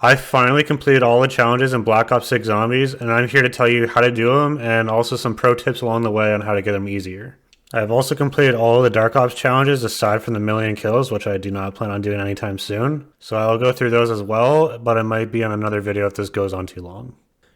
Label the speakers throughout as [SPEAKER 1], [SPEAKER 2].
[SPEAKER 1] I finally completed all the challenges in Black Ops 6 Zombies, and I'm here to tell you how to do them and also some pro tips along the way on how to get them easier. I have also completed all of the Dark Ops challenges aside from the million kills, which I do not plan on doing anytime soon. So I'll go through those as well, but it might be on another video if this goes on too long.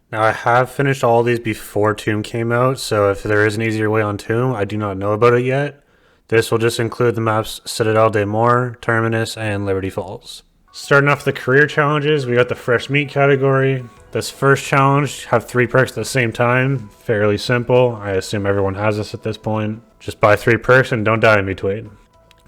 [SPEAKER 1] Now I have finished all of these before Tomb came out, so if there is an easier way on Tomb, I do not know about it yet. This will just include the maps Citadel de Mor, Terminus, and Liberty Falls. Starting off the career challenges, we got the fresh meat category. This first challenge, have 3 perks at the same time. Fairly simple. I assume everyone has this at this point. Just buy 3 perks and don't die in between.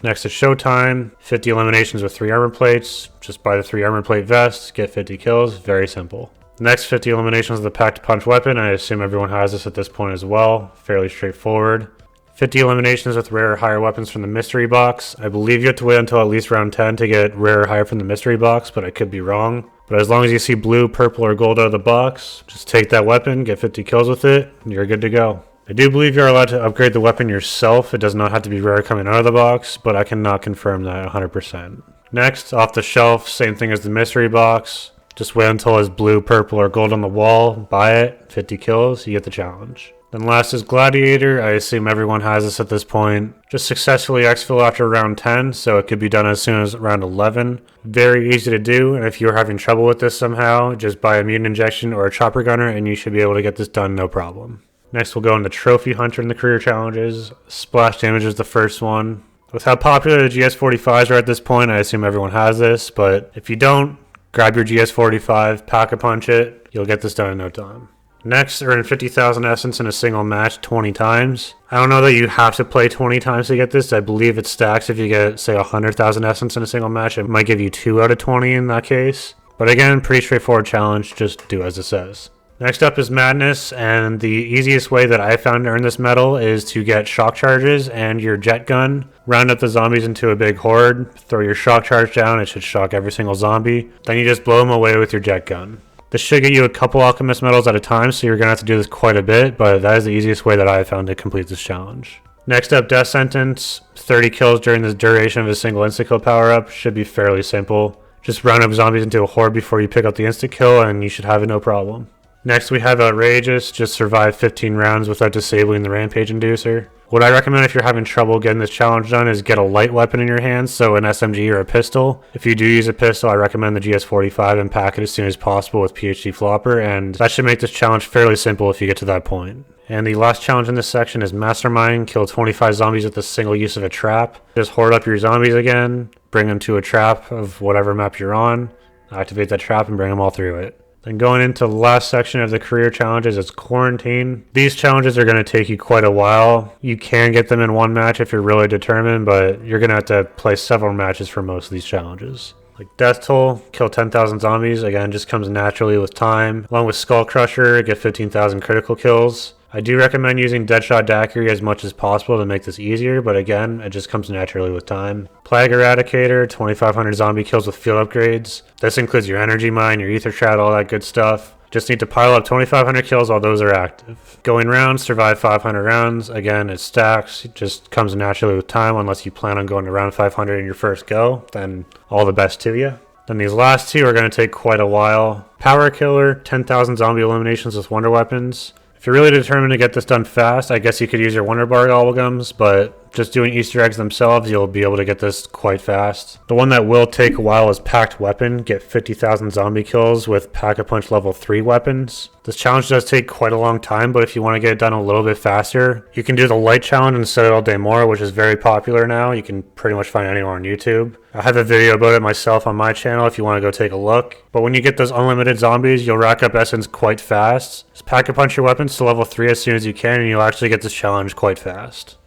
[SPEAKER 1] Next is Showtime. 50 eliminations with 3 armor plates. Just buy the 3 armor plate vests, get 50 kills. Very simple. Next, 50 eliminations of the Pack-to-Punch weapon. I assume everyone has this at this point as well. Fairly straightforward. 50 eliminations with rare or higher weapons from the mystery box. I believe you have to wait until at least round 10 to get rare or higher from the mystery box, but I could be wrong. But as long as you see blue, purple, or gold out of the box, just take that weapon, get 50 kills with it, and you're good to go. I do believe you're allowed to upgrade the weapon yourself. It does not have to be rare coming out of the box, but I cannot confirm that 100%. Next, off the shelf, same thing as the mystery box. Just wait until it's blue, purple, or gold on the wall, buy it, 50 kills, you get the challenge. Then last is Gladiator. I assume everyone has this at this point. Just successfully exfil after round 10, so it could be done as soon as round 11. Very easy to do, and if you're having trouble with this somehow, just buy a mutant injection or a chopper gunner and you should be able to get this done no problem. Next we'll go into Trophy Hunter in the career challenges. Splash damage is the first one. With how popular the GS45s are at this point, I assume everyone has this, but if you don't, grab your GS45, Pack-a-Punch it, you'll get this done in no time. Next, earn 50,000 essence in a single match 20 times. I don't know that you have to play 20 times to get this. I believe it stacks if you get, say, 100,000 essence in a single match. It might give you 2 out of 20 in that case. But again, pretty straightforward challenge. Just do as it says. Next up is Madness, and the easiest way that I found to earn this medal is to get shock charges and your jet gun. Round up the zombies into a big horde, throw your shock charge down, it should shock every single zombie. Then you just blow them away with your jet gun. This should get you a couple Alchemist medals at a time, so you're going to have to do this quite a bit, but that is the easiest way that I have found to complete this challenge. Next up, Death Sentence. 30 kills during the duration of a single insta-kill power-up. Should be fairly simple. Just round up zombies into a horde before you pick up the insta-kill, and you should have it no problem. Next we have Outrageous. Just survive 15 rounds without disabling the Rampage Inducer. What I recommend if you're having trouble getting this challenge done is get a light weapon in your hands, so an SMG or a pistol. If you do use a pistol, I recommend the GS45 and pack it as soon as possible with PhD Flopper, and that should make this challenge fairly simple if you get to that point. And the last challenge in this section is Mastermind. Kill 25 zombies with a single use of a trap. Just hoard up your zombies again, bring them to a trap of whatever map you're on, activate that trap and bring them all through it. Then going into the last section of the career challenges is Quarantine. These challenges are going to take you quite a while. You can get them in one match if you're really determined, but you're going to have to play several matches for most of these challenges. Like Death Toll, kill 10,000 zombies, again just comes naturally with time. Along with Skull Crusher, get 15,000 critical kills. I do recommend using Deadshot Daiquiri as much as possible to make this easier, but again, it just comes naturally with time. Plague Eradicator, 2,500 zombie kills with field upgrades. This includes your Energy Mine, your Ether Shroud, all that good stuff. Just need to pile up 2,500 kills while those are active. Going rounds, survive 500 rounds. Again, it stacks, it just comes naturally with time unless you plan on going to round 500 in your first go, then all the best to you. Then these last two are going to take quite a while. Power Killer, 10,000 zombie eliminations with wonder weapons. If you're really determined to get this done fast, I guess you could use your Wonder Bar Gobblegums, but just doing Easter eggs themselves, you'll be able to get this quite fast. The one that will take a while is Packed Weapon. Get 50,000 zombie kills with Pack-a-Punch level 3 weapons. This challenge does take quite a long time, but if you want to get it done a little bit faster, you can do the light challenge in Citadel de Mor, which is very popular now. You can pretty much find it anywhere on YouTube. I have a video about it myself on my channel if you want to go take a look. But when you get those unlimited zombies, you'll rack up essence quite fast. Just Pack-a-Punch your weapons to level 3 as soon as you can, and you'll actually get this challenge quite fast.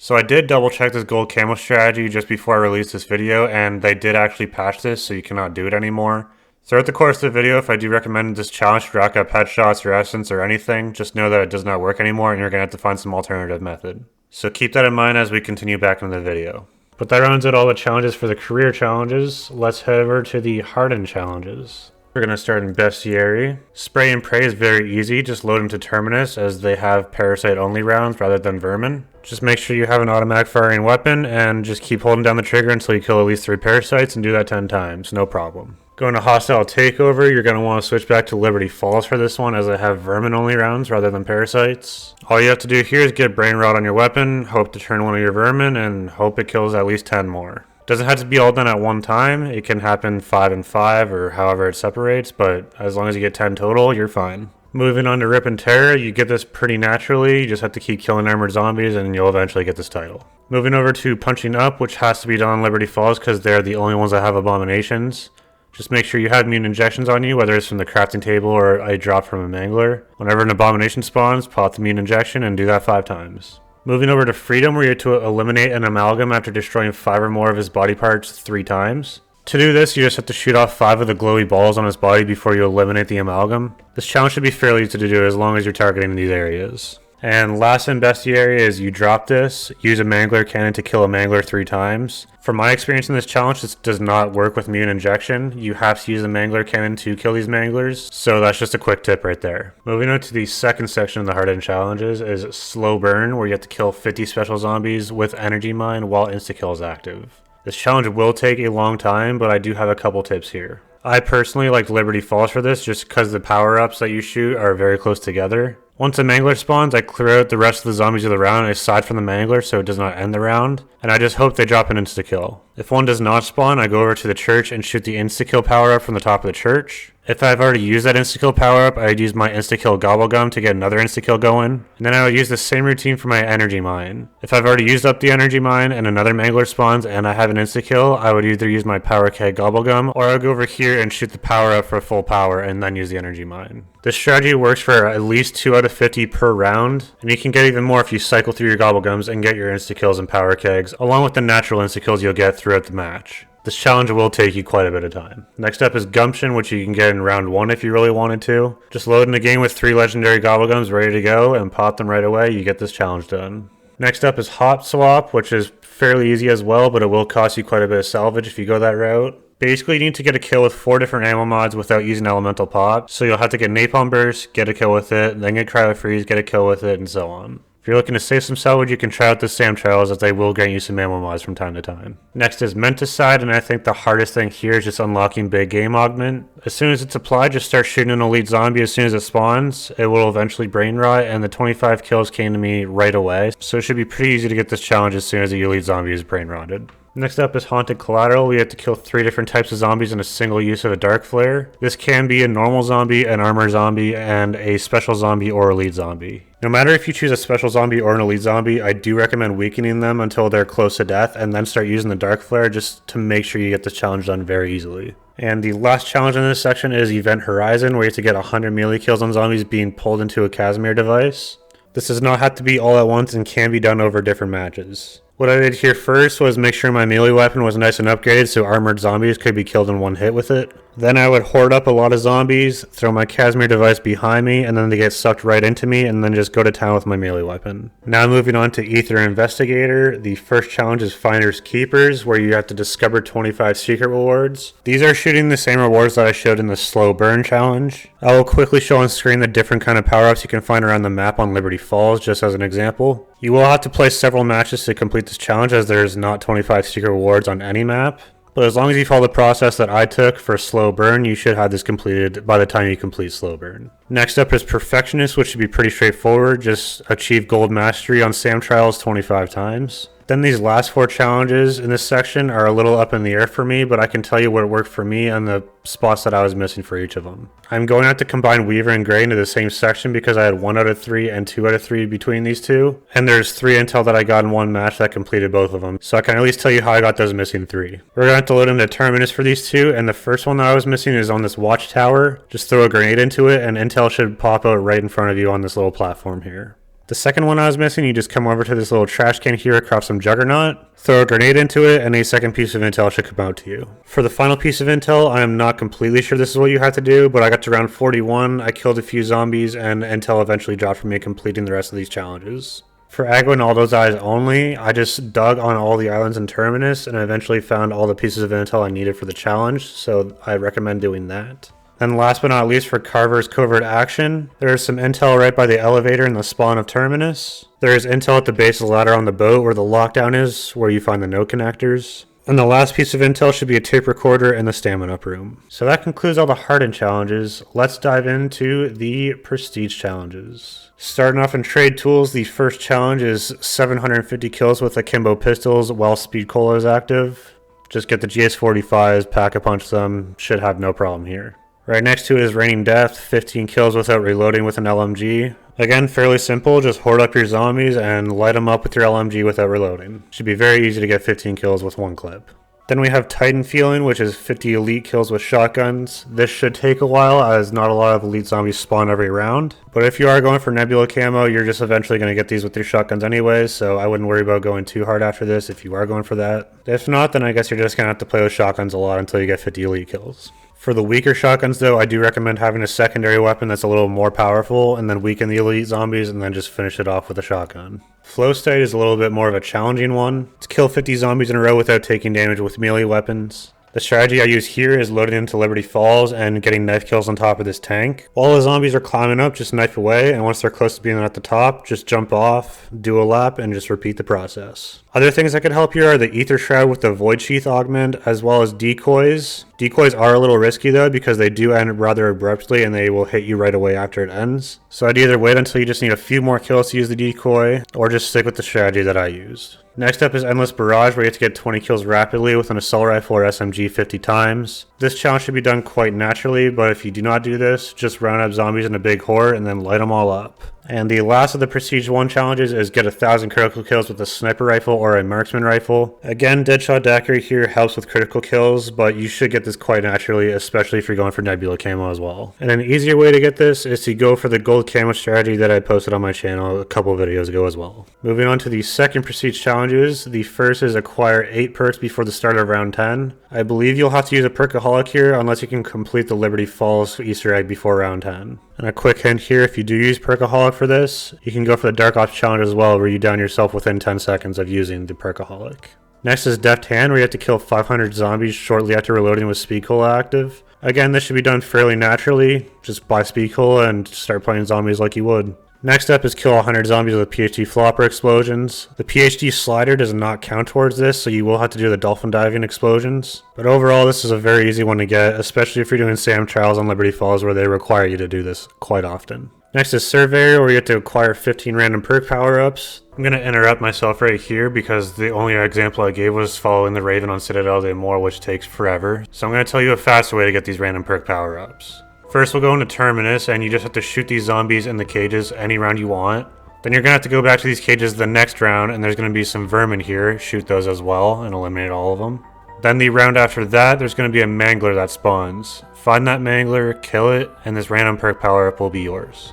[SPEAKER 1] So I did double check this gold camo strategy just before I released this video, and they did actually patch this, so you cannot do it anymore. Throughout the course of the video, if I do recommend this challenge to rack up headshots or essence or anything, just know that it does not work anymore and you're going to have to find some alternative method. So keep that in mind as we continue back into the video. But that rounds out all the challenges for the career challenges. Let's head over to the hardened challenges. We're going to start in Bestiary. Spray and Pray is very easy, just load them to Terminus as they have parasite only rounds rather than vermin. Just make sure you have an automatic firing weapon and just keep holding down the trigger until you kill at least 3 parasites and do that 10 times, no problem. Going to Hostile Takeover, you're going to want to switch back to Liberty Falls for this one, as I have vermin only rounds rather than parasites. All you have to do here is get Brain Rot on your weapon, hope to turn one of your vermin, and hope it kills at least 10 more. Doesn't have to be all done at one time, it can happen 5 and 5 or however it separates, but as long as you get 10 total, you're fine. Moving on to Rip and Tear, you get this pretty naturally, you just have to keep killing armored zombies and you'll eventually get this title. Moving over to Punching Up, which has to be done on Liberty Falls because they're the only ones that have abominations. Just make sure you have immune injections on you, whether it's from the crafting table or a drop from a mangler. Whenever an abomination spawns, pop the immune injection and do that 5 times. Moving over to Freedom, where you have to eliminate an amalgam after destroying 5 or more of his body parts 3 times. To do this, you just have to shoot off 5 of the glowy balls on his body before you eliminate the amalgam. This challenge should be fairly easy to do as long as you're targeting these areas. And last and bestiary is you drop this, use a mangler cannon to kill a mangler 3 times. From my experience in this challenge, this does not work with immune injection. You have to use a mangler cannon to kill these manglers, so that's just a quick tip right there. Moving on to the second section of the hard-end challenges is Slow Burn, where you have to kill 50 special zombies with Energy Mine while insta-kill is active. This challenge will take a long time, but I do have a couple tips here. I personally like Liberty Falls for this just because the power-ups that you shoot are very close together. Once a mangler spawns, I clear out the rest of the zombies of the round aside from the mangler so it does not end the round, and I just hope they drop an insta-kill. If one does not spawn, I go over to the church and shoot the insta-kill power-up from the top of the church. If I've already used that insta-kill power-up, I'd use my insta-kill Gobblegum to get another insta-kill going, and then I would use the same routine for my Energy Mine. If I've already used up the Energy Mine and another mangler spawns and I have an insta-kill, I would either use my Power Keg Gobblegum, or I would go over here and shoot the power-up for full power and then use the Energy Mine. This strategy works for at least 2 out of 50 per round, and you can get even more if you cycle through your Gobblegums and get your insta-kills and Power Kegs, along with the natural insta-kills you'll get throughout the match. This challenge will take you quite a bit of time. Next up is Gumption, which you can get in round 1 if you really wanted to. Just load in a game with 3 legendary Gobblegums ready to go and pop them right away, you get this challenge done. Next up is Hot Swap, which is fairly easy as well, but it will cost you quite a bit of salvage if you go that route. Basically, you need to get a kill with 4 different ammo mods without using Elemental Pop, so you'll have to get Napalm Burst, get a kill with it, then get Cryo Freeze, get a kill with it, and so on. If you're looking to save some salvage, you can try out the SAM trials as they will grant you some ammo mods from time to time. Next is Menticide, and I think the hardest thing here is just unlocking Big Game Augment. As soon as it's applied, just start shooting an elite zombie as soon as it spawns. It will eventually brain rot, and the 25 kills came to me right away, so it should be pretty easy to get this challenge as soon as the elite zombie is brain rotted. Next up is Haunted Collateral. We have to kill 3 different types of zombies in a single use of a Dark Flare. This can be a normal zombie, an armor zombie, and a special zombie or elite zombie. No matter if you choose a special zombie or an elite zombie, I do recommend weakening them until they're close to death and then start using the Dark Flare just to make sure you get this challenge done very easily. And the last challenge in this section is Event Horizon, where you have to get 100 melee kills on zombies being pulled into a Casimir device. This does not have to be all at once and can be done over different matches. What I did here first was make sure my melee weapon was nice and upgraded so armored zombies could be killed in one hit with it. Then I would hoard up a lot of zombies, throw my Casimir device behind me, and then they get sucked right into me, and then just go to town with my melee weapon. Now moving on to Ether Investigator, the first challenge is Finders Keepers, where you have to discover 25 secret rewards. These are shooting the same rewards that I showed in the Slow Burn challenge. I will quickly show on screen the different kind of power-ups you can find around the map on Liberty Falls, just as an example. You will have to play several matches to complete this challenge, as there is not 25 secret rewards on any map. But as long as you follow the process that I took for Slow Burn, you should have this completed by the time you complete Slow Burn. Next up is Perfectionist, which should be pretty straightforward. Just achieve Gold Mastery on SAM Trials 25 times. Then these last 4 challenges in this section are a little up in the air for me, but I can tell you what worked for me and the spots that I was missing for each of them. I'm going to have to combine Weaver and Gray into the same section because I had 1 out of 3 and 2 out of 3 between these two. And there's 3 intel that I got in one match that completed both of them. So I can at least tell you how I got those missing 3. We're going to have to load into Terminus for these 2, and the first one that I was missing is on this watchtower. Just throw a grenade into it and intel should pop out right in front of you on this little platform here. The second one I was missing, you just come over to this little trash can here across some Juggernaut, throw a grenade into it, and a second piece of intel should come out to you. For the final piece of intel, I am not completely sure this is what you have to do, but I got to round 41, I killed a few zombies, and intel eventually dropped for me completing the rest of these challenges. For Aguinaldo's Eyes only, I just dug on all the islands in Terminus, and I eventually found all the pieces of intel I needed for the challenge, so I recommend doing that. And last but not least, for Carver's Covert Action, there is some intel right by the elevator in the spawn of Terminus. There is intel at the base of the ladder on the boat where the lockdown is, where you find the node connectors. And the last piece of intel should be a tape recorder in the stamina up room. So that concludes all the hardened challenges. Let's dive into the prestige challenges. Starting off in trade tools, the first challenge is 750 kills with akimbo pistols while speed cola is active. Just get the GS45s, pack-a-punch them, should have no problem here. Right next to it is Raining Death, 15 kills without reloading with an LMG. Again, fairly simple, just hoard up your zombies and light them up with your LMG without reloading. Should be very easy to get 15 kills with one clip. Then we have Titan Feeling, which is 50 elite kills with shotguns. This should take a while as not a lot of elite zombies spawn every round. But if you are going for Nebula camo, you're just eventually going to get these with your shotguns anyways, so I wouldn't worry about going too hard after this if you are going for that. If not, then I guess you're just going to have to play with shotguns a lot until you get 50 elite kills. For the weaker shotguns though, I do recommend having a secondary weapon that's a little more powerful and then weaken the elite zombies and then just finish it off with a shotgun. Flow State is a little bit more of a challenging one. To kill 50 zombies in a row without taking damage with melee weapons. The strategy I use here is loading into Liberty Falls and getting knife kills on top of this tank. While the zombies are climbing up, just knife away, and once they're close to being at the top, just jump off, do a lap, and just repeat the process. Other things that could help here are the Ether Shroud with the Void Sheath augment, as well as decoys. Decoys are a little risky though, because they do end rather abruptly and they will hit you right away after it ends. So I'd either wait until you just need a few more kills to use the decoy, or just stick with the strategy that I used. Next up is Endless Barrage, where you have to get 20 kills rapidly with an assault rifle or SMG 50 times. This challenge should be done quite naturally, but if you do not do this, just round up zombies in a big horde and then light them all up. And the last of the Prestige 1 challenges is get 1,000 critical kills with a sniper rifle or a marksman rifle. Again, Deadshot Daiquiri here helps with critical kills, but you should get this quite naturally, especially if you're going for Nebula camo as well. And an easier way to get this is to go for the gold camo strategy that I posted on my channel a couple videos ago as well. Moving on to the second Prestige challenges, the first is acquire 8 perks before the start of round 10. I believe you'll have to use a Perkaholic here unless you can complete the Liberty Falls Easter egg before round 10. And a quick hint here, if you do use Perkaholic for this, you can go for the Dark Ops challenge as well, where you down yourself within 10 seconds of using the Perkaholic. Next is Deft Hand, where you have to kill 500 zombies shortly after reloading with Speed Cola active. Again, this should be done fairly naturally, just buy Speed Cola and start playing zombies like you would. Next up is kill 100 zombies with PhD flopper explosions. The PhD slider does not count towards this, so you will have to do the dolphin diving explosions. But overall, this is a very easy one to get, especially if you're doing SAM trials on Liberty Falls where they require you to do this quite often. Next is Surveyor, where you have to acquire 15 random perk power-ups. I'm going to interrupt myself right here because the only example I gave was following the Raven on Citadel de Amor, which takes forever. So I'm going to tell you a faster way to get these random perk power-ups. First, we'll go into Terminus, and you just have to shoot these zombies in the cages any round you want. Then you're going to have to go back to these cages the next round, and there's going to be some vermin here. Shoot those as well, and eliminate all of them. Then the round after that, there's going to be a Mangler that spawns. Find that Mangler, kill it, and this random perk power-up will be yours.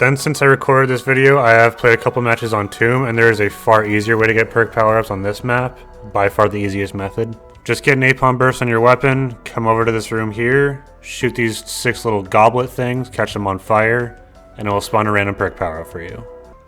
[SPEAKER 1] Then, since I recorded this video, I have played a couple matches on Tomb, and there is a far easier way to get perk power-ups on this map. By far the easiest method. Just get napalm burst on your weapon, come over to this room here, shoot these 6 little goblet things, catch them on fire, and it will spawn a random perk power up for you.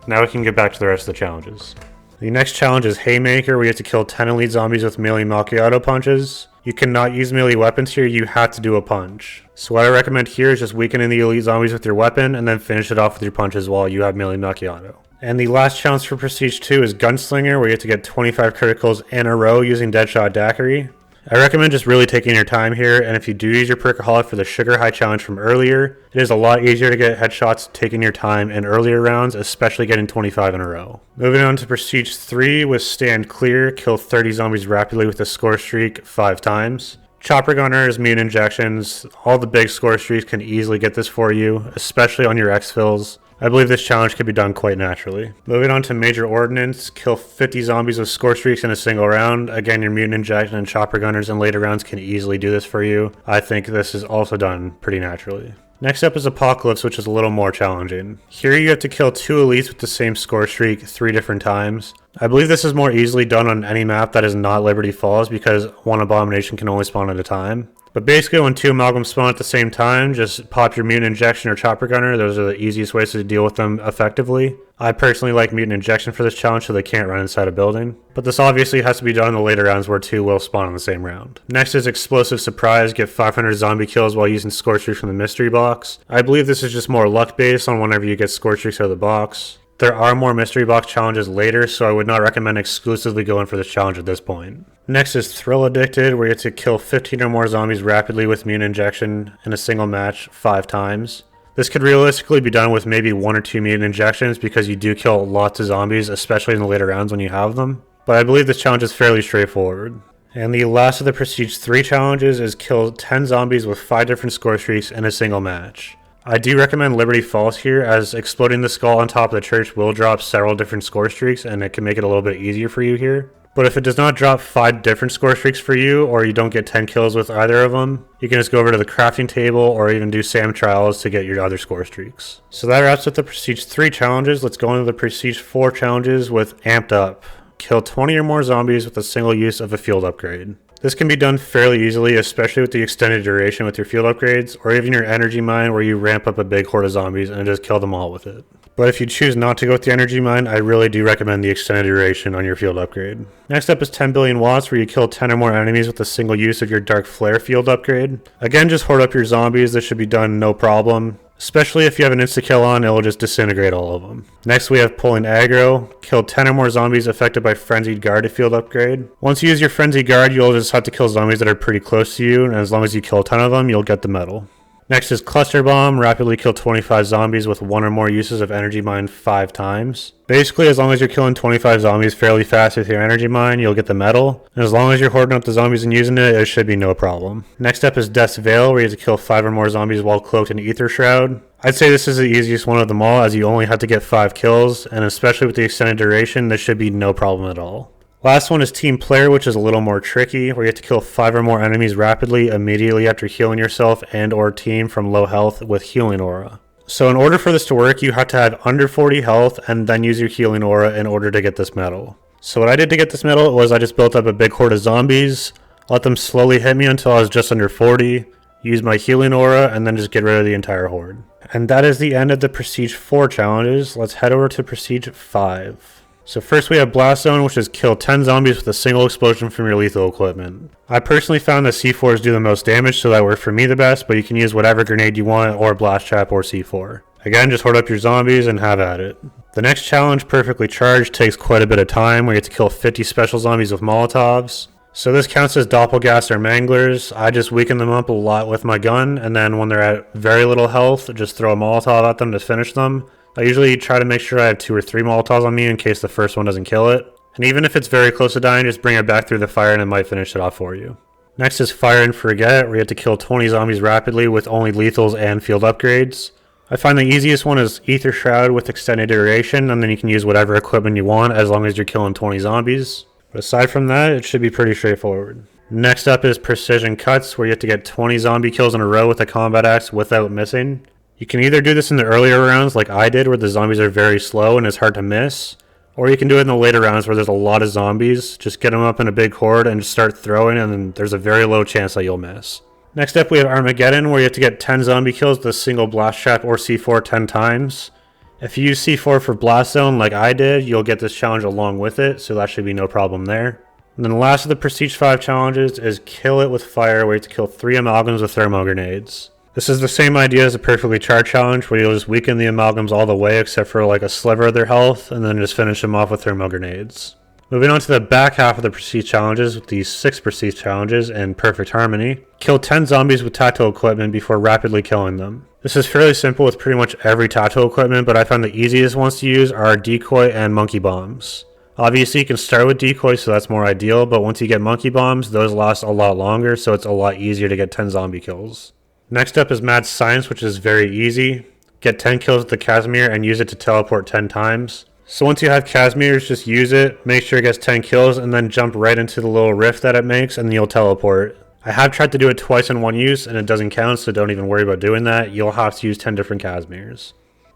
[SPEAKER 1] Now we can get back to the rest of the challenges. The next challenge is Haymaker, where you have to kill 10 elite zombies with melee macchiato punches. You cannot use melee weapons here, you have to do a punch. So what I recommend here is just weakening the elite zombies with your weapon, and then finish it off with your punches while you have melee macchiato. And the last challenge for Prestige 2 is Gunslinger, where you have to get 25 criticals in a row using Deadshot Daiquiri. I recommend just really taking your time here, and if you do use your Perkaholic for the Sugar High challenge from earlier, it is a lot easier to get headshots taking your time in earlier rounds, especially getting 25 in a row. Moving on to Prestige 3 with Stand Clear, kill 30 zombies rapidly with a score streak 5 times. Chopper Gunners, Mute Injections, all the big score streaks can easily get this for you, especially on your exfils. I believe this challenge can be done quite naturally. Moving on to Major Ordnance, kill 50 zombies with score streaks in a single round. Again, your Mutant Injection and Chopper Gunners in later rounds can easily do this for you. I think this is also done pretty naturally. Next up is Apocalypse, which is a little more challenging. Here you have to kill 2 elites with the same score streak 3 different times. I believe this is more easily done on any map that is not Liberty Falls because one abomination can only spawn at a time. But basically when 2 amalgams spawn at the same time, just pop your Mutant Injection or Chopper Gunner. Those are the easiest ways to deal with them effectively. I personally like Mutant Injection for this challenge so they can't run inside a building. But this obviously has to be done in the later rounds where 2 will spawn in the same round. Next is Explosive Surprise, get 500 zombie kills while using score streaks from the mystery box. I believe this is just more luck based on whenever you get score streaks out of the box. There are more mystery box challenges later, so I would not recommend exclusively going for this challenge at this point. Next is Thrill Addicted, where you have to kill 15 or more zombies rapidly with immune injection in a single match 5 times. This could realistically be done with maybe 1 or 2 immune injections because you do kill lots of zombies, especially in the later rounds when you have them. But I believe this challenge is fairly straightforward. And the last of the Prestige 3 challenges is kill 10 zombies with 5 different score streaks in a single match. I do recommend Liberty Falls here, as exploding the skull on top of the church will drop several different score streaks and it can make it a little bit easier for you here. But if it does not drop 5 different score streaks for you, or you don't get 10 kills with either of them, you can just go over to the crafting table or even do SAM trials to get your other score streaks. So that wraps up the Prestige 3 challenges. Let's go into the Prestige 4 challenges with Amped Up. Kill 20 or more zombies with a single use of a field upgrade. This can be done fairly easily, especially with the extended duration with your field upgrades, or even your energy mine where you ramp up a big horde of zombies and just kill them all with it. But if you choose not to go with the energy mine, I really do recommend the extended duration on your field upgrade. Next up is 10 billion watts, where you kill 10 or more enemies with a single use of your dark flare field upgrade. Again, just hoard up your zombies. This should be done no problem. Especially if you have an insta-kill on, it will just disintegrate all of them. Next we have pulling aggro. Kill 10 or more zombies affected by Frenzied Guard to field upgrade. Once you use your Frenzied Guard, you'll just have to kill zombies that are pretty close to you, and as long as you kill 10 of them, you'll get the medal. Next is Cluster Bomb. Rapidly kill 25 zombies with 1 or more uses of Energy Mine 5 times. Basically, as long as you're killing 25 zombies fairly fast with your Energy Mine, you'll get the medal. And as long as you're hoarding up the zombies and using it, it should be no problem. Next up is Death's Veil, where you have to kill 5 or more zombies while cloaked in Ether Shroud. I'd say this is the easiest one of them all, as you only have to get 5 kills, and especially with the extended duration, this should be no problem at all. Last one is Team Player, which is a little more tricky, where you have to kill 5 or more enemies rapidly immediately after healing yourself and or team from low health with Healing Aura. So in order for this to work, you have to have under 40 health and then use your Healing Aura in order to get this medal. So what I did to get this medal was I just built up a big horde of zombies, let them slowly hit me until I was just under 40, use my Healing Aura, and then just get rid of the entire horde. And that is the end of the Prestige 4 challenges. Let's head over to Prestige 5. So first we have Blast Zone, which is kill 10 zombies with a single explosion from your lethal equipment. I personally found that C4s do the most damage, so that worked for me the best, but you can use whatever grenade you want, or Blast Trap or C4. Again, just hoard up your zombies and have at it. The next challenge, Perfectly Charged, takes quite a bit of time, where you have to kill 50 special zombies with Molotovs. So this counts as Doppelgaster Manglers. I just weaken them up a lot with my gun, and then when they're at very little health, just throw a Molotov at them to finish them. I usually try to make sure I have 2 or 3 Molotovs on me in case the first one doesn't kill it. And even if it's very close to dying, just bring it back through the fire and it might finish it off for you. Next is Fire and Forget, where you have to kill 20 zombies rapidly with only lethals and field upgrades. I find the easiest one is Ether Shroud with extended duration, and then you can use whatever equipment you want as long as you're killing 20 zombies. But aside from that, it should be pretty straightforward. Next up is Precision Cuts, where you have to get 20 zombie kills in a row with a combat axe without missing. You can either do this in the earlier rounds like I did, where the zombies are very slow and it's hard to miss, or you can do it in the later rounds where there's a lot of zombies. Just get them up in a big horde and just start throwing, and then there's a very low chance that you'll miss. Next up we have Armageddon, where you have to get 10 zombie kills with a single Blast Trap or C4 10 times. If you use C4 for Blast Zone like I did, you'll get this challenge along with it, so that should be no problem there. And then the last of the Prestige 5 challenges is Kill It with Fire, where you have to kill 3 amalgams with thermo grenades. This is the same idea as a Perfectly Charged challenge, where you'll just weaken the amalgams all the way except for like a sliver of their health, and then just finish them off with thermo grenades. Moving on to the back half of the Prestige challenges, with these 6 Prestige challenges in perfect harmony. Kill 10 zombies with tactical equipment before rapidly killing them. This is fairly simple with pretty much every tactical equipment, but I found the easiest ones to use are Decoy and Monkey Bombs. Obviously you can start with Decoy, so that's more ideal, but once you get Monkey Bombs, those last a lot longer, so it's a lot easier to get 10 zombie kills. Next up is Mad Science, which is very easy. Get 10 kills with the Casimir and use it to teleport 10 times. So once you have Casimirs, just use it, make sure it gets 10 kills, and then jump right into the little rift that it makes, and you'll teleport. I have tried to do it twice in one use, and it doesn't count, so don't even worry about doing that. You'll have to use 10 different Casimirs.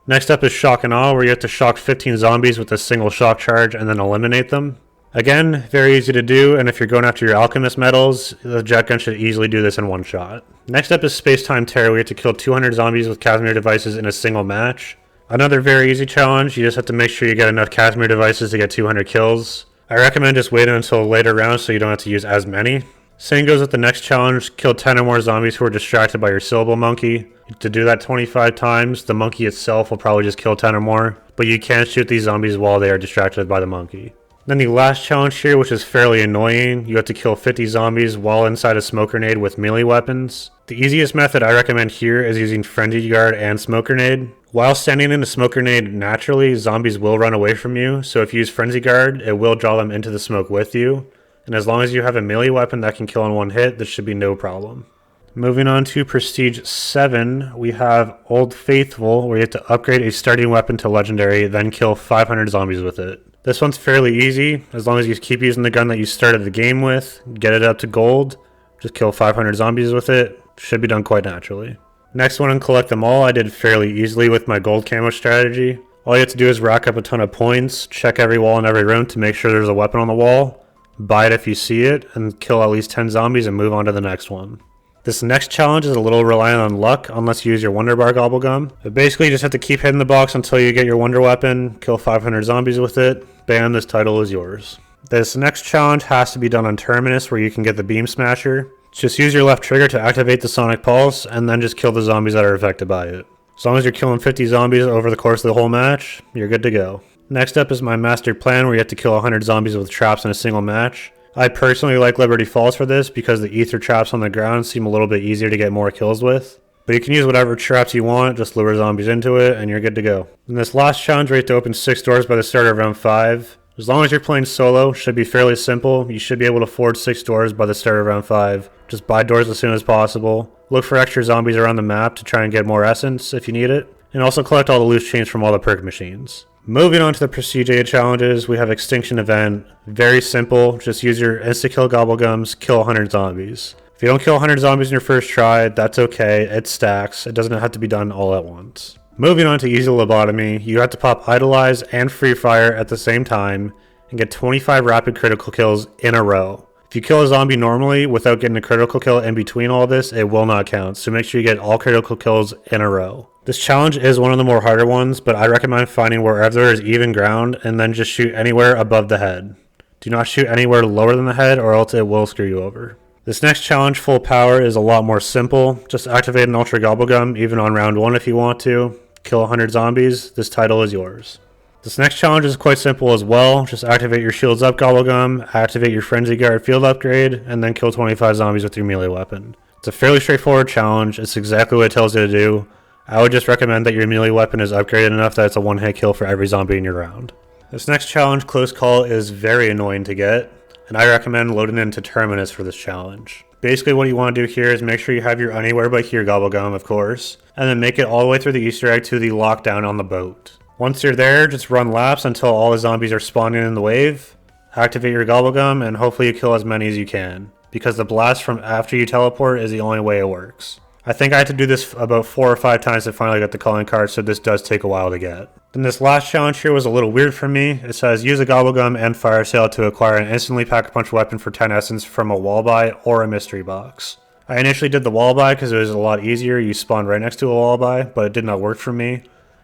[SPEAKER 1] Next up is Shock and Awe, where you have to shock 15 zombies with a single shock charge and then eliminate them. Again, very easy to do, and if you're going after your Alchemist medals, the Jet Gun should easily do this in one shot. Next up is Space Time Terror, where you have to kill 200 zombies with Casimir devices in a single match. Another very easy challenge, you just have to make sure you get enough Casimir devices to get 200 kills. I recommend just waiting until later rounds so you don't have to use as many. Same goes with the next challenge, kill 10 or more zombies who are distracted by your syllable monkey. To do that 25 times, the monkey itself will probably just kill 10 or more, but you can't shoot these zombies while they are distracted by the monkey. Then the last challenge here, which is fairly annoying, you have to kill 50 zombies while inside a smoke grenade with melee weapons. The easiest method I recommend here is using Frenzy Guard and Smoke Grenade. While standing in a smoke grenade naturally, zombies will run away from you, so if you use Frenzy Guard, it will draw them into the smoke with you. And as long as you have a melee weapon that can kill in one hit, this should be no problem. Moving on to Prestige 7, we have Old Faithful, where you have to upgrade a starting weapon to Legendary, then kill 500 zombies with it. This one's fairly easy, as long as you keep using the gun that you started the game with, get it up to gold, just kill 500 zombies with it, should be done quite naturally. Next one, and collect them all, I did fairly easily with my gold camo strategy. All you have to do is rack up a ton of points, check every wall in every room to make sure there's a weapon on the wall, buy it if you see it, and kill at least 10 zombies and move on to the next one. This next challenge is a little reliant on luck unless you use your Wonder Bar Gobblegum. But basically you just have to keep hitting the box until you get your Wonder Weapon, kill 500 zombies with it, bam, this title is yours. This next challenge has to be done on Terminus where you can get the Beam Smasher. Just use your left trigger to activate the Sonic Pulse and then just kill the zombies that are affected by it. As long as you're killing 50 zombies over the course of the whole match, you're good to go. Next up is my Master Plan where you have to kill 100 zombies with traps in a single match. I personally like Liberty Falls for this because the ether traps on the ground seem a little bit easier to get more kills with. But you can use whatever traps you want, just lure zombies into it, and you're good to go. In this last challenge, we have to open 6 doors by the start of round 5. As long as you're playing solo, it should be fairly simple. You should be able to forge 6 doors by the start of round 5. Just buy doors as soon as possible. Look for extra zombies around the map to try and get more essence if you need it. And also collect all the loose change from all the perk machines. Moving on to the Prestige 8 challenges, we have Extinction Event. Very simple, just use your insta-kill Gobblegums, kill 100 zombies. If you don't kill 100 zombies in your first try, that's okay, it stacks, it doesn't have to be done all at once. Moving on to Easy Lobotomy, you have to pop Idolize and Free Fire at the same time, and get 25 rapid critical kills in a row. If you kill a zombie normally without getting a critical kill in between all this, it will not count, so make sure you get all critical kills in a row. This challenge is one of the more harder ones, but I recommend finding wherever there is even ground and then just shoot anywhere above the head. Do not shoot anywhere lower than the head or else it will screw you over. This next challenge, Full Power, is a lot more simple. Just activate an Ultra Gobblegum even on round 1 if you want to. Kill 100 zombies, this title is yours. This next challenge is quite simple as well. Just activate your Shields Up Gobblegum, activate your Frenzy Guard field upgrade, and then kill 25 zombies with your melee weapon. It's a fairly straightforward challenge, it's exactly what it tells you to do. I would just recommend that your melee weapon is upgraded enough that it's a one-hit kill for every zombie in your round. This next challenge, Close Call, is very annoying to get, and I recommend loading into Terminus for this challenge. Basically what you want to do here is make sure you have your Anywhere But Here Gobblegum, of course, and then make it all the way through the Easter egg to the lockdown on the boat. Once you're there, just run laps until all the zombies are spawning in the wave, activate your Gobblegum, and hopefully you kill as many as you can, because the blast from after you teleport is the only way it works. I think I had to do this about 4 or 5 times to finally get the calling card, so this does take a while to get. Then this last challenge here was a little weird for me. It says use a Gobblegum and Fire Sale to acquire an instantly Pack-a-Punch weapon for 10 essence from a wall buy or a mystery box. I initially did the wall buy because it was a lot easier. You spawned right next to a wall buy, but it did not work for me.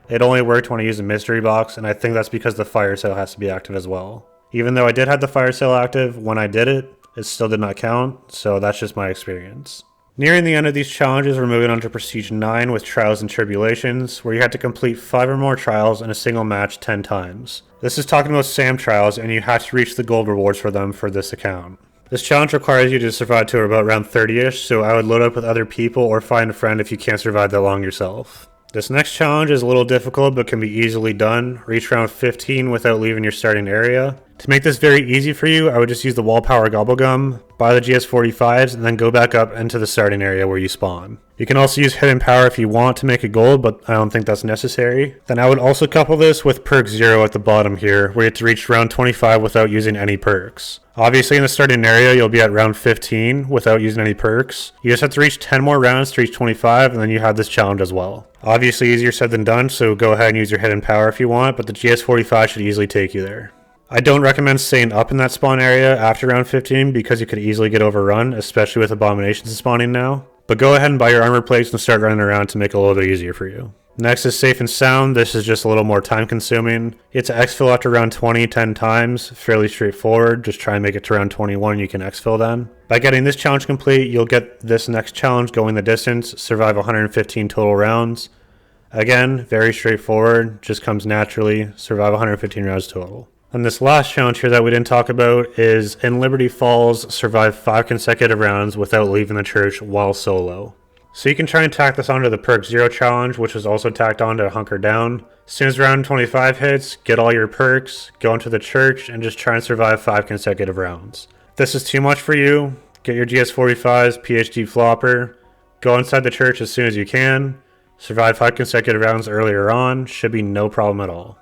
[SPEAKER 1] It only worked when I used a mystery box, and I think that's because the Fire Sale has to be active as well. Even though I did have the Fire Sale active, when I did it, it still did not count, so that's just my experience. Nearing the end of these challenges, we're moving on to Prestige 9 with Trials and Tribulations, where you have to complete 5 or more trials in a single match 10 times. This is talking about SAM trials, and you have to reach the gold rewards for them for this account. This challenge requires you to survive to about round 30ish, so I would load up with other people or find a friend if you can't survive that long yourself. This next challenge is a little difficult but can be easily done. Reach round 15 without leaving your starting area. To make this very easy for you, I would just use the Wall Power Gobblegum, buy the GS45s, and then go back up into the starting area where you spawn. You can also use Hidden Power if you want to make it gold, but I don't think that's necessary. Then I would also couple this with Perk 0 at the bottom here, where you have to reach round 25 without using any perks. Obviously in the starting area, you'll be at round 15 without using any perks. You just have to reach 10 more rounds to reach 25, and then you have this challenge as well. Obviously easier said than done, so go ahead and use your Hidden Power if you want, but the GS45 should easily take you there. I don't recommend staying up in that spawn area after round 15 because you could easily get overrun, especially with abominations spawning now. But go ahead and buy your armor plates and start running around to make it a little bit easier for you. Next is Safe and Sound. This is just a little more time consuming. You get to exfil after round 20 10 times. Fairly straightforward. Just try and make it to round 21. You can exfil then. By getting this challenge complete, you'll get this next challenge, Going the Distance. Survive 115 total rounds. Again, very straightforward. Just comes naturally. Survive 115 rounds total. And this last challenge here that we didn't talk about is In Liberty Falls, survive 5 consecutive rounds without leaving the church while solo. So you can try and tack this onto the perk 0 challenge, which is also tacked on to Hunker Down. As soon as round 25 hits, get all your perks, go into the church, and just try and survive 5 consecutive rounds. If this is too much for you, get your GS45's PhD flopper, go inside the church as soon as you can, survive 5 consecutive rounds earlier on, should be no problem at all.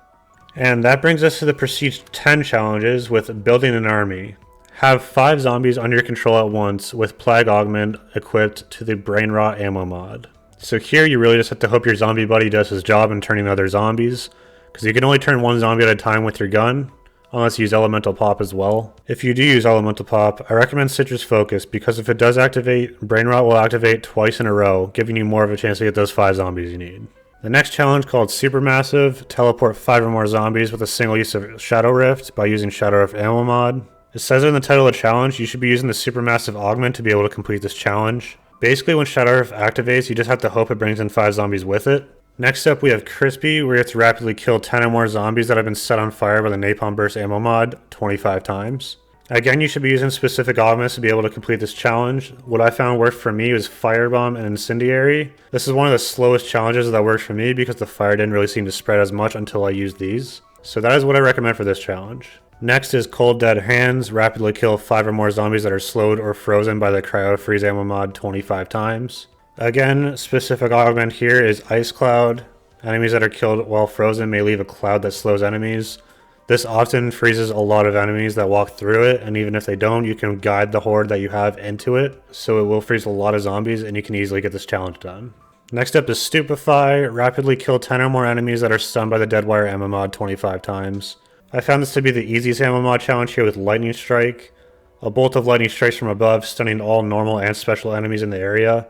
[SPEAKER 1] And that brings us to the Prestige 10 challenges with Building an Army. Have 5 zombies under your control at once with Plague Augment equipped to the Brain Rot ammo mod. So here you really just have to hope your zombie buddy does his job in turning other zombies, because you can only turn 1 zombie at a time with your gun, unless you use Elemental Pop as well. If you do use Elemental Pop, I recommend Citrus Focus, because if it does activate, Brain Rot will activate twice in a row, giving you more of a chance to get those 5 zombies you need. The next challenge, called Supermassive, teleport 5 or more zombies with a single use of Shadow Rift by using Shadow Rift ammo mod. It says in the title of the challenge, you should be using the Supermassive Augment to be able to complete this challenge. Basically, when Shadow Rift activates, you just have to hope it brings in 5 zombies with it. Next up, we have Crispy, where you have to rapidly kill 10 or more zombies that have been set on fire by the Napalm Burst ammo mod 25 times. Again, you should be using specific augments to be able to complete this challenge. What I found worked for me was Firebomb and Incendiary. This is one of the slowest challenges that worked for me because the fire didn't really seem to spread as much until I used these. So that is what I recommend for this challenge. Next is Cold Dead Hands. Rapidly kill 5 or more zombies that are slowed or frozen by the Cryo Freeze ammo mod 25 times. Again, specific augment here is Ice Cloud. Enemies that are killed while frozen may leave a cloud that slows enemies. This often freezes a lot of enemies that walk through it, and even if they don't, you can guide the horde that you have into it, so it will freeze a lot of zombies and you can easily get this challenge done. Next up is Stupefy. Rapidly kill 10 or more enemies that are stunned by the Deadwire ammo mod 25 times. I found this to be the easiest ammo mod challenge here with Lightning Strike. A bolt of lightning strikes from above, stunning all normal and special enemies in the area.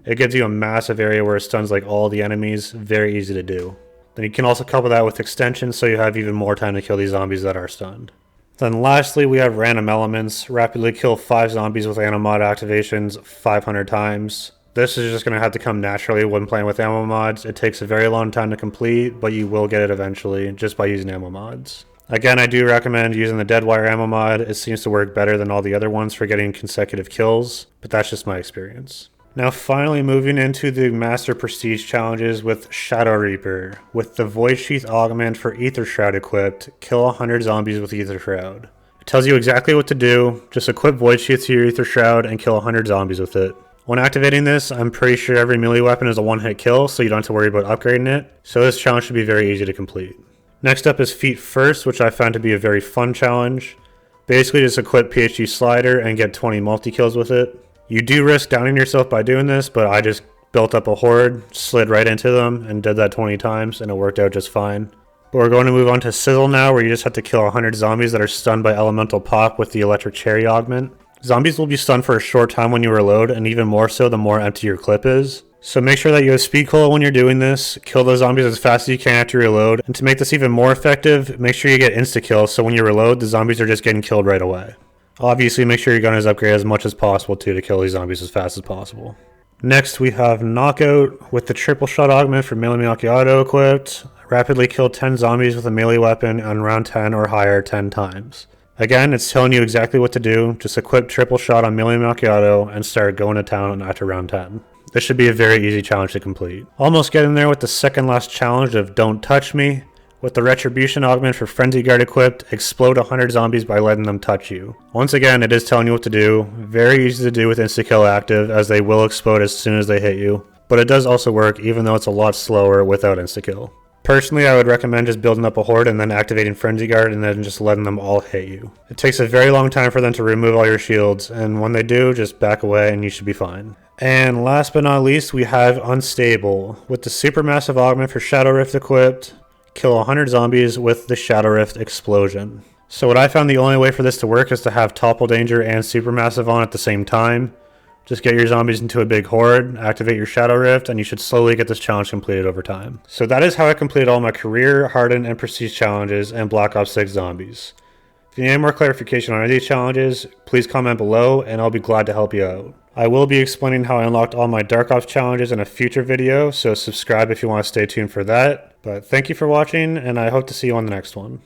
[SPEAKER 1] It gives you a massive area where it stuns like all the enemies, very easy to do. Then you can also couple that with extensions so you have even more time to kill these zombies that are stunned. Then lastly, we have Random Elements. Rapidly kill 5 zombies with ammo mod activations 500 times. This is just going to have to come naturally when playing with ammo mods. It takes a very long time to complete, but you will get it eventually just by using ammo mods. Again, I do recommend using the Deadwire ammo mod. It seems to work better than all the other ones for getting consecutive kills, but that's just my experience. Now finally moving into the Master Prestige challenges with Shadow Reaper. With the Void Sheath Augment for Aether Shroud equipped, kill 100 zombies with Aether Shroud. It tells you exactly what to do. Just equip Void Sheath to your Aether Shroud and kill 100 zombies with it. When activating this, I'm pretty sure every melee weapon is a one-hit kill, so you don't have to worry about upgrading it. So this challenge should be very easy to complete. Next up is Feet First, which I found to be a very fun challenge. Basically just equip PhD Slider and get 20 multi-kills with it. You do risk downing yourself by doing this, but I just built up a horde, slid right into them, and did that 20 times, and it worked out just fine. But we're going to move on to Sizzle now, where you just have to kill 100 zombies that are stunned by Elemental Pop with the Electric Cherry Augment. Zombies will be stunned for a short time when you reload, and even more so the more empty your clip is. So make sure that you have Speed Cola when you're doing this, kill those zombies as fast as you can after you reload, and to make this even more effective, make sure you get insta-kills so when you reload, the zombies are just getting killed right away. Obviously, make sure your gun is upgraded as much as possible too to kill these zombies as fast as possible. Next, we have Knockout with the Triple Shot Augment for Melee Macchiato equipped. Rapidly kill 10 zombies with a melee weapon on round 10 or higher 10 times. Again, it's telling you exactly what to do. Just equip Triple Shot on Melee Macchiato and start going to town after round 10. This should be a very easy challenge to complete. Almost getting there with the second last challenge of Don't Touch Me. With the Retribution Augment for Frenzy Guard equipped, explode 100 zombies by letting them touch you. Once again, it is telling you what to do. Very easy to do with insta-kill active, as they will explode as soon as they hit you. But it does also work, even though it's a lot slower without insta-kill. Personally, I would recommend just building up a horde and then activating Frenzy Guard and then just letting them all hit you. It takes a very long time for them to remove all your shields, and when they do, just back away and you should be fine. And last but not least, we have Unstable. With the Supermassive Augment for Shadow Rift equipped, kill 100 zombies with the Shadow Rift Explosion. So what I found the only way for this to work is to have Topple Danger and Supermassive on at the same time. Just get your zombies into a big horde, activate your Shadow Rift, and you should slowly get this challenge completed over time. So that is how I completed all my career, hardened, and prestige challenges and Black Ops 6 zombies. If you need any more clarification on any of these challenges, please comment below and I'll be glad to help you out. I will be explaining how I unlocked all my Dark Ops challenges in a future video, so subscribe if you want to stay tuned for that. But thank you for watching, and I hope to see you on the next one.